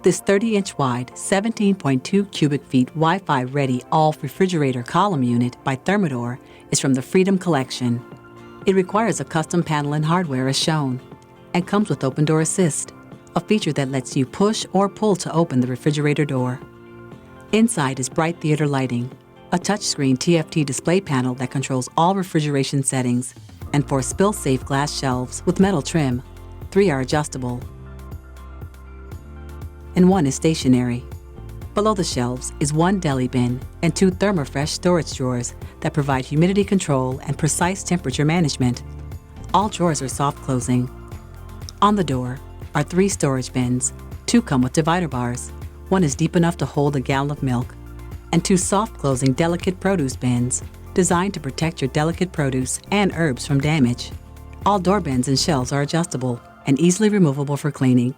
This 30-inch wide, 17.2 cubic feet Wi-Fi ready all refrigerator column unit by Thermador is from the Freedom Collection. It requires a custom panel and hardware as shown, and comes with Open Door Assist, a feature that lets you push or pull to open the refrigerator door. Inside is bright theater lighting, a touchscreen TFT display panel that controls all refrigeration settings, and 4 spill-safe glass shelves with metal trim. 3 are adjustable, and 1 is stationary. Below the shelves is 1 deli bin and 2 ThermaFresh storage drawers that provide humidity control and precise temperature management. All drawers are soft closing. On the door are 3 storage bins. 2 come with divider bars. 1 is deep enough to hold a gallon of milk, and 2 soft closing delicate produce bins designed to protect your delicate produce and herbs from damage. All door bins and shelves are adjustable and easily removable for cleaning.